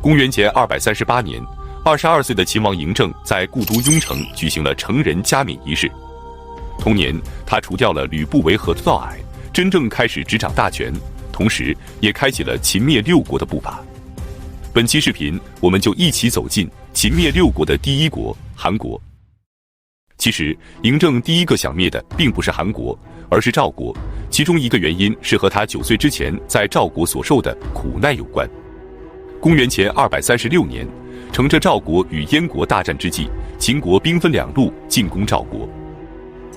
公元前238年，22岁的秦王嬴政在故都雍城举行了成人加冕仪式。同年，他除掉了吕不韦和嫪毐，真正开始执掌大权，同时也开启了秦灭六国的步伐。本期视频，我们就一起走进秦灭六国的第一国——韩国。其实，嬴政第一个想灭的并不是韩国，而是赵国。其中一个原因是和他9岁之前在赵国所受的苦难有关。公元前236年，乘着赵国与燕国大战之际，秦国兵分两路进攻赵国。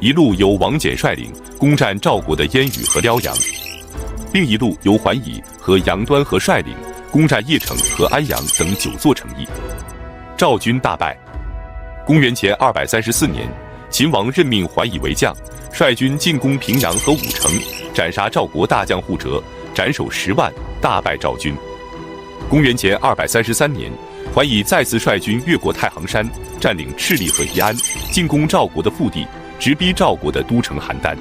一路由王翦率领攻占赵国的燕羽和辽阳，另一路由桓乙和杨端和率领攻占邺城和安阳等9座城邑。赵军大败。公元前234年，秦王任命桓乙为将，率军进攻平阳和武城，斩杀赵国大将护哲，斩首10万，大败赵军。公元前233年，桓乙再次率军越过太行山，占领赤利和宜安，进攻赵国的腹地，直逼赵国的都城邯郸。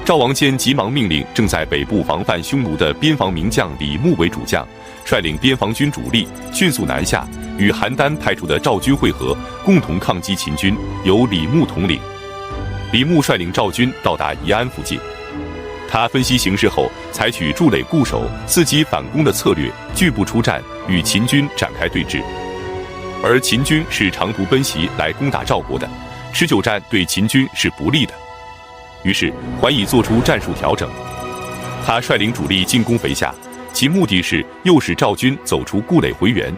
赵王坚急忙命令正在北部防范匈奴的边防名将李牧为主将，率领边防军主力迅速南下，与邯郸派出的赵军会合，共同抗击秦军，由李牧统领。李牧率领赵军到达宜安附近，他分析形势后，采取筑垒固守、伺机反攻的策略，拒不出战，与秦军展开对峙。而秦军是长途奔袭来攻打赵国的，持久战对秦军是不利的。于是桓乙做出战术调整，他率领主力进攻肥下，其目的是诱使赵军走出固垒回援。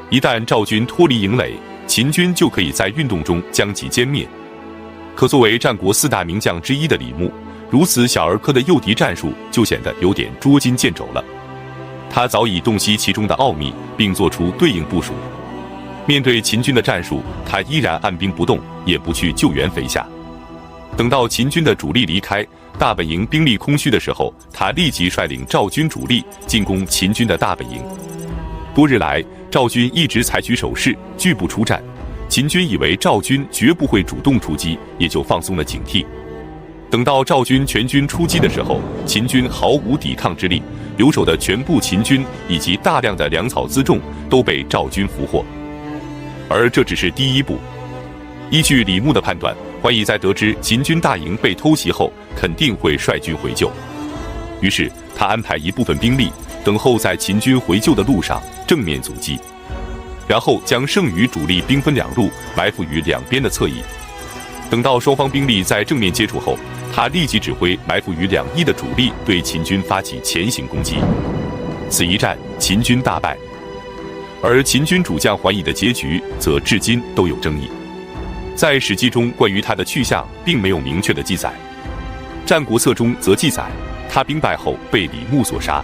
一旦赵军脱离营垒，秦军就可以在运动中将其歼灭。可作为战国4大名将之一的李牧，如此小儿科的诱敌战术就显得有点捉襟见肘了。他早已洞悉其中的奥秘，并做出对应部署。面对秦军的战术，他依然按兵不动，也不去救援肥下。等到秦军的主力离开，大本营兵力空虚的时候，他立即率领赵军主力进攻秦军的大本营。多日来，赵军一直采取守势，拒不出战。秦军以为赵军绝不会主动出击，也就放松了警惕。等到赵军全军出击的时候，秦军毫无抵抗之力，留守的全部秦军以及大量的粮草辎重都被赵军俘获。而这只是第一步。依据李牧的判断，桓乙在得知秦军大营被偷袭后，肯定会率军回救。于是他安排一部分兵力等候在秦军回救的路上正面阻击，然后将剩余主力兵分两路埋伏于两边的侧翼。等到双方兵力在正面接触后，他立即指挥埋伏于两翼的主力对秦军发起前行攻击。此一战，秦军大败。而秦军主将桓乙的结局则至今都有争议。在《史记》中关于他的去向并没有明确的记载，《战国策》中则记载他兵败后被李牧所杀。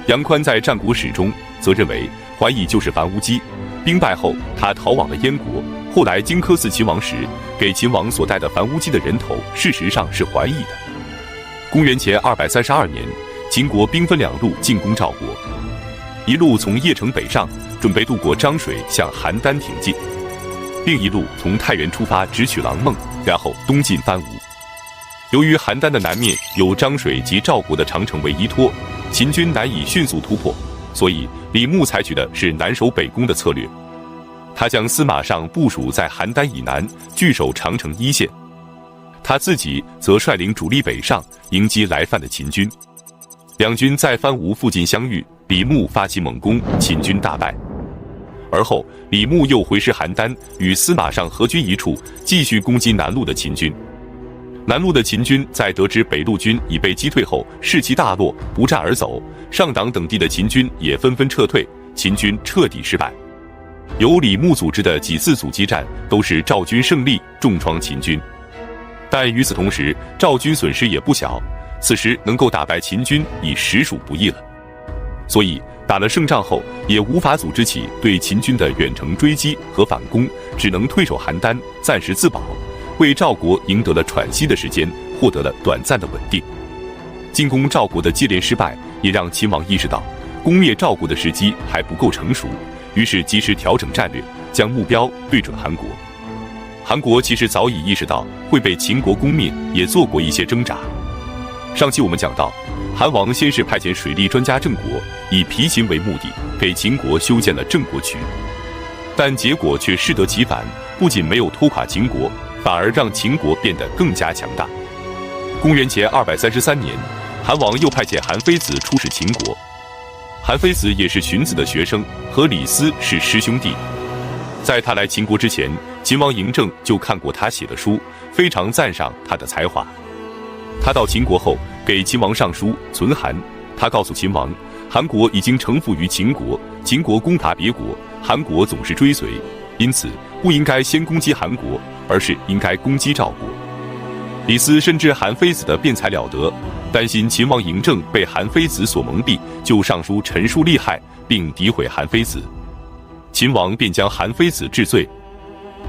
杨宽在《战国史》中则认为桓乙就是樊於期，兵败后他逃往了燕国。后来荆轲刺秦王时，给秦王所带的樊於期的人头，事实上是桓乙的。公元前232年，秦国兵分两路进攻赵国，一路从邺城北上，准备渡过漳水向邯郸挺进；另一路从太原出发，直取狼孟，然后东进番吴。由于邯郸的南面有漳水及赵国的长城为依托，秦军难以迅速突破，所以李牧采取的是南守北攻的策略。他将司马尚部署在邯郸以南，据守长城一线，他自己则率领主力北上，迎击来犯的秦军。两军在番吴附近相遇，李牧发起猛攻，秦军大败。而后李牧又回师邯郸，与司马尚合军一处，继续攻击南路的秦军。南路的秦军在得知北路军已被击退后，士气大落，不战而走。上党等地的秦军也纷纷撤退，秦军彻底失败。由李牧组织的几次阻击战都是赵军胜利，重创秦军。但与此同时，赵军损失也不小，此时能够打败秦军已实属不易了。所以打了胜仗后，也无法组织起对秦军的远程追击和反攻，只能退守邯郸，暂时自保，为赵国赢得了喘息的时间，获得了短暂的稳定。进攻赵国的接连失败，也让秦王意识到攻灭赵国的时机还不够成熟，于是及时调整战略，将目标对准韩国。韩国其实早已意识到会被秦国攻灭，也做过一些挣扎。上期我们讲到，韩王先是派遣水利专家郑国，以皮秦为目的，给秦国修建了郑国渠，但结果却适得其反，不仅没有拖垮秦国，反而让秦国变得更加强大。公元前233年，韩王又派遣韩非子出使秦国。韩非子也是荀子的学生，和李斯是师兄弟。在他来秦国之前，秦王嬴政就看过他写的书，非常赞赏他的才华。他到秦国后，给秦王上书存韩，他告诉秦王，韩国已经臣服于秦国，秦国攻打别国，韩国总是追随，因此不应该先攻击韩国，而是应该攻击赵国。李斯深知韩非子的辩才了得，担心秦王嬴政被韩非子所蒙蔽，就上书陈述利害，并诋毁韩非子。秦王便将韩非子治罪，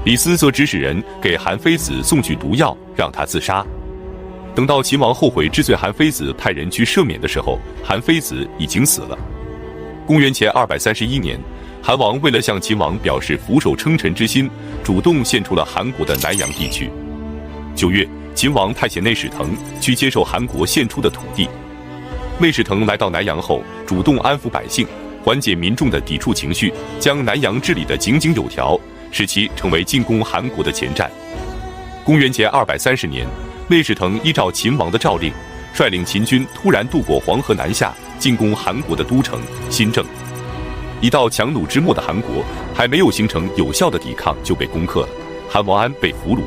李斯则指使人给韩非子送去毒药，让他自杀。等到秦王后悔治罪韩非子，派人去赦免的时候，韩非子已经死了。公元前231年，韩王为了向秦王表示俯首称臣之心，主动献出了韩国的南阳地区。9月，秦王派遣内史腾去接受韩国献出的土地。内史腾来到南阳后，主动安抚百姓，缓解民众的抵触情绪，将南阳治理得井井有条，使其成为进攻韩国的前站。公元前230年，内史腾依照秦王的诏令，率领秦军突然渡过黄河南下，进攻韩国的都城新郑。一到强弩之末的韩国，还没有形成有效的抵抗就被攻克了，韩王安被俘虏。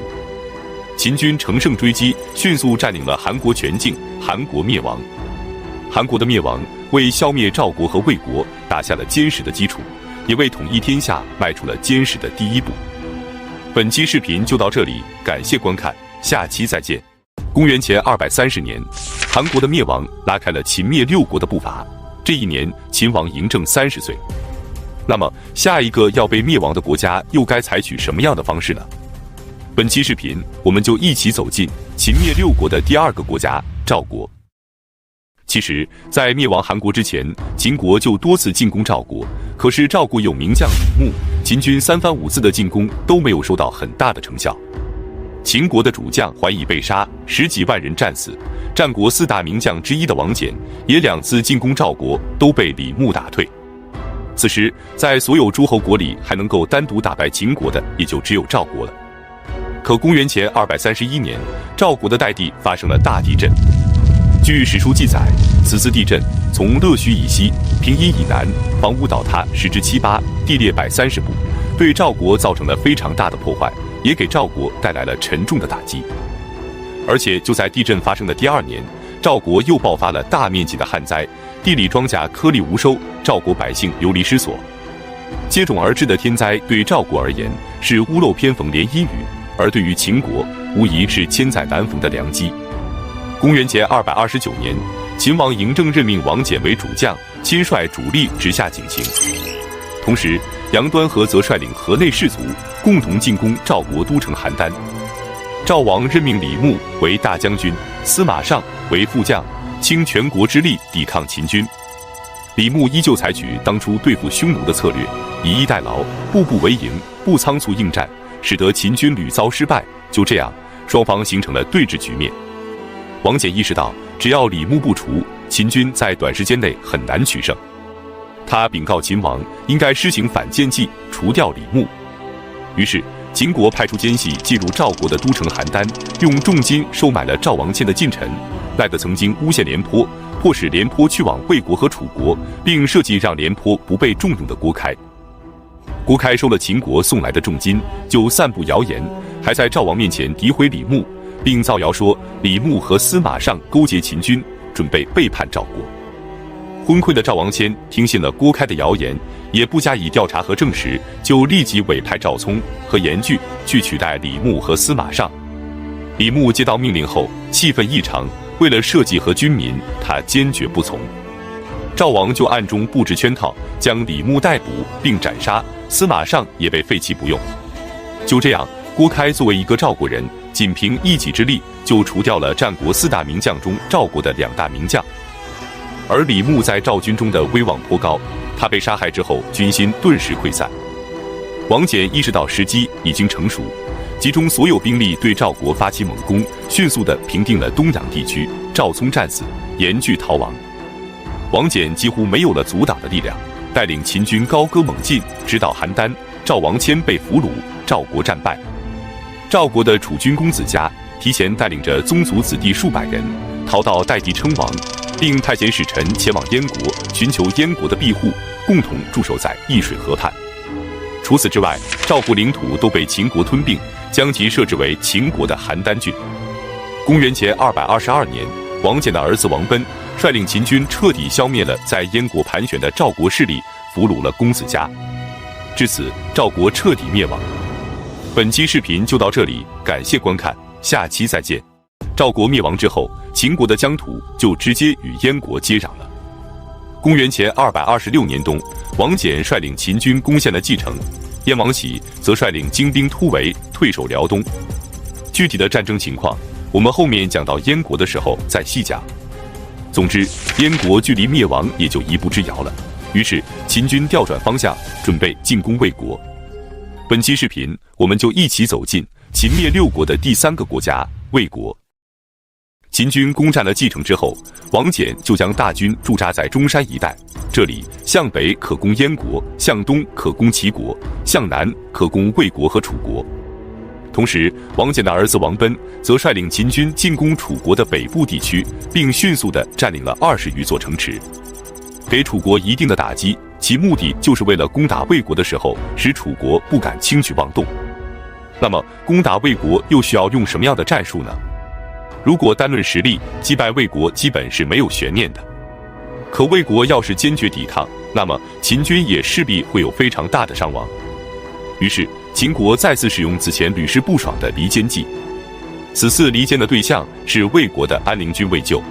秦军乘胜追击，迅速占领了韩国全境，韩国灭亡。韩国的灭亡为消灭赵国和魏国打下了坚实的基础，也为统一天下迈出了坚实的第一步。本期视频就到这里，感谢观看，下期再见。公元前230年，韩国的灭亡拉开了秦灭六国的步伐。这一年，秦王嬴政30岁。那么，下一个要被灭亡的国家又该采取什么样的方式呢？本期视频，我们就一起走进秦灭六国的第二个国家——赵国。其实，在灭亡韩国之前，秦国就多次进攻赵国，可是赵国有名将李牧，秦军3番5次的进攻都没有收到很大的成效。秦国的主将桓乙被杀，10几万人战死，战国4大名将之一的王翦也2次进攻赵国，都被李牧打退。此时，在所有诸侯国里，还能够单独打败秦国的，也就只有赵国了。可公元前231年，赵国的代地发生了大地震。据史书记载，此次地震从乐许以西、平阴以南，房屋倒塌10之7八，地裂130步，对赵国造成了非常大的破坏，也给赵国带来了沉重的打击。而且就在地震发生的第2年，赵国又爆发了大面积的旱灾，地里庄稼颗粒无收，赵国百姓流离失所。接踵而至的天灾对赵国而言是屋漏偏逢连阴雨，而对于秦国无疑是千载难逢的良机。公元前229年，秦王嬴政任命王翦为主将，亲率主力直下井陉。同时，杨端和则率领河内士族共同进攻赵国都城邯郸。赵王任命李牧为大将军，司马尚为副将，倾全国之力抵抗秦军。李牧依旧采取当初对付匈奴的策略，以逸待劳，步步为营，不仓促应战，使得秦军屡遭失败。就这样，双方形成了对峙局面。王翦意识到，只要李牧不除，秦军在短时间内很难取胜。他禀告秦王，应该施行反间计，除掉李牧。于是，秦国派出奸细进入赵国的都城邯郸，用重金收买了赵王谦的近臣赖德，曾经诬陷廉颇，迫使廉颇去往魏国和楚国，并设计让廉颇不被重用的郭开。郭开收了秦国送来的重金，就散布谣言，还在赵王面前诋毁李牧，并造谣说李牧和司马尚勾结秦军，准备背叛赵国。昏聩的赵王谦听信了郭开的谣言，也不加以调查和证实，就立即委派赵聪和严巨去取代李牧和司马尚。李牧接到命令后，气愤异常，为了社稷和军民，他坚决不从。赵王就暗中布置圈套，将李牧逮捕并斩杀，司马尚也被废弃不用。就这样，郭开作为一个赵国人，仅凭一己之力就除掉了战国4大名将中赵国的2大名将。而李牧在赵军中的威望颇高，他被杀害之后，军心顿时溃散。王翦意识到时机已经成熟，集中所有兵力对赵国发起猛攻，迅速地平定了东阳地区。赵聪战死，严拒逃亡。王翦几乎没有了阻挡的力量，带领秦军高歌猛进，直捣邯郸。赵王谦被俘虏，赵国战败。赵国的储君公子嘉提前带领着宗族子弟数百人逃到代地称王，并派遣使臣前往燕国，寻求燕国的庇护，共同驻守在易水河畔。除此之外，赵国领土都被秦国吞并，将其设置为秦国的邯郸郡。公元前222年，王翦的儿子王贲率领秦军彻底消灭了在燕国盘旋的赵国势力，俘虏了公子嘉。至此，赵国彻底灭亡。本期视频就到这里，感谢观看，下期再见。赵国灭亡之后，秦国的疆土就直接与燕国接壤了。公元前226年冬，王翦率领秦军攻陷了蓟城，燕王喜则率领精兵突围，退守辽东。具体的战争情况，我们后面讲到燕国的时候再细讲。总之，燕国距离灭亡也就一步之遥了。于是，秦军调转方向，准备进攻魏国。本期视频，我们就一起走进秦灭六国的第3个国家——魏国。秦军攻占了蓟城之后，王翦就将大军驻扎在中山一带，这里向北可攻燕国，向东可攻齐国，向南可攻魏国和楚国。同时，王翦的儿子王贲则率领秦军进攻楚国的北部地区，并迅速地占领了20余座城池，给楚国一定的打击，其目的就是为了攻打魏国的时候，使楚国不敢轻举妄动。那么，攻打魏国又需要用什么样的战术呢？如果单论实力，击败魏国基本是没有悬念的。可魏国要是坚决抵抗，那么秦军也势必会有非常大的伤亡。于是，秦国再次使用此前屡试不爽的离间计。此次离间的对象是魏国的安陵君魏咎。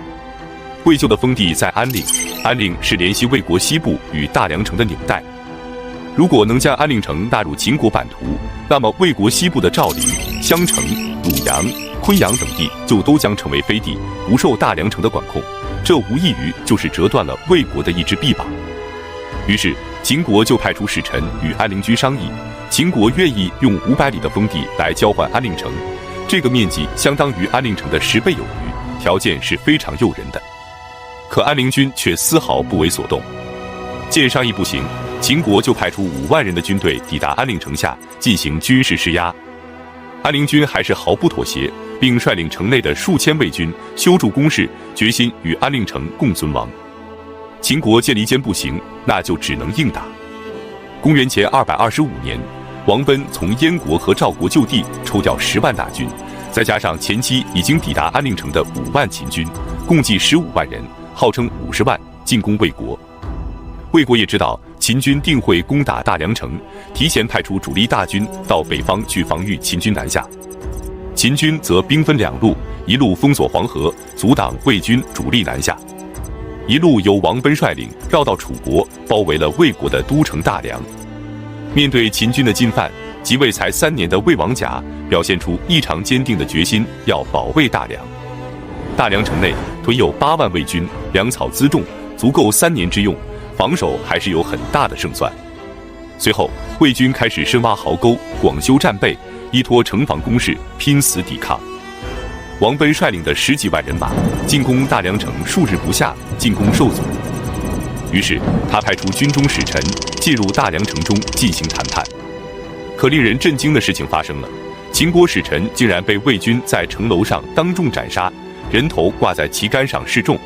魏咎的封地在安陵，安陵是联系魏国西部与大梁城的纽带。如果能将安陵城纳入秦国版图，那么魏国西部的赵陵、襄城、鲁阳、昆阳等地就都将成为飞地，不受大梁城的管控。这无异于就是折断了魏国的一只臂膀。于是秦国就派出使臣与安陵君商议，秦国愿意用500里的封地来交换安陵城，这个面积相当于安陵城的10倍有余，条件是非常诱人的。可安陵君却丝毫不为所动。见商议不行，秦国就派出5万人的军队抵达安陵城下进行军事施压。安陵君还是毫不妥协，并率领城内的数千魏军修筑工事，决心与安陵城共存亡。秦国见离间不行，那就只能硬打。公元前225年，王贲从燕国和赵国就地抽调10万大军，再加上前期已经抵达安陵城的5万秦军，共计15万人，号称50万，进攻魏国。魏国也知道秦军定会攻打大梁城，提前派出主力大军到北方去防御秦军南下。秦军则兵分2路，一路封锁黄河，阻挡魏军主力南下；一路由王贲率领绕到楚国，包围了魏国的都城大梁。面对秦军的进犯，即位才3年的魏王甲表现出异常坚定的决心，要保卫大梁。大梁城内屯有8万魏军，粮草辎重，足够3年之用，防守还是有很大的胜算。随后，魏军开始深挖壕沟，广修战备，依托城防工事，拼死抵抗。王贲率领的10几万人马进攻大梁城数日不下，进攻受阻。于是他派出军中使臣进入大梁城中进行谈判。可令人震惊的事情发生了，秦国使臣竟然被魏军在城楼上当众斩杀，人头挂在旗杆上示众。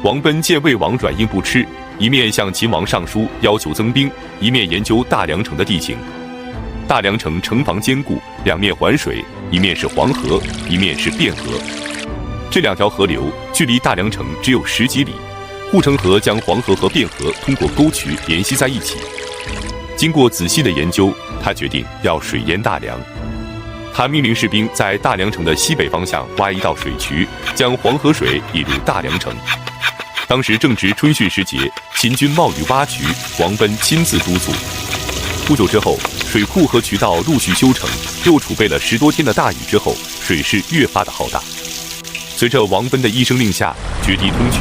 王贲见魏王软硬不吃，一面向秦王上书要求增兵，一面研究大梁城的地形。大梁城城防坚固，2面环水，一面是黄河，一面是汴河。这2条河流距离大梁城只有10几里，护城河将黄河和汴河通过沟渠联系在一起。经过仔细的研究，他决定要水淹大梁。他命令士兵在大梁城的西北方向挖一道水渠，将黄河水引入大梁城。当时正值春汛时节，秦军冒雨挖渠，王贲亲自督促。不久之后，水库和渠道陆续修成，又储备了10多天的大雨之后，水势越发的浩大。随着王贲的一声令下，决堤通渠，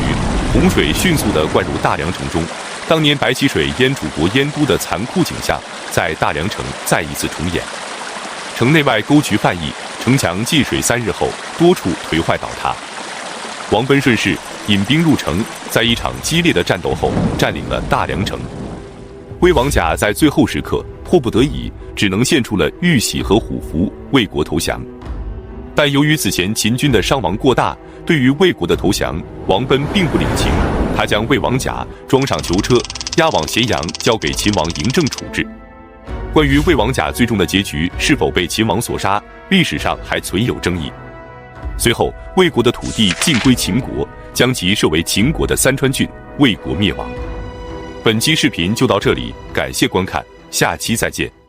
洪水迅速地灌入大梁城中。当年白起水淹楚国燕都的残酷景象，在大梁城再一次重演。城内外沟渠泛溢，城墙进水3日后，多处颓坏倒塌。王贲顺势引兵入城，在一场激烈的战斗后，占领了大梁城。魏王甲在最后时刻迫不得已，只能献出了玉玺和虎符，为国投降。但由于此前秦军的伤亡过大，对于魏国的投降，王贲并不领情。他将魏王甲装上囚车，押往咸阳，交给秦王嬴政处置。关于魏王甲最终的结局是否被秦王所杀，历史上还存有争议。随后，魏国的土地尽归秦国，将其设为秦国的三川郡，魏国灭亡。本期视频就到这里，感谢观看，下期再见。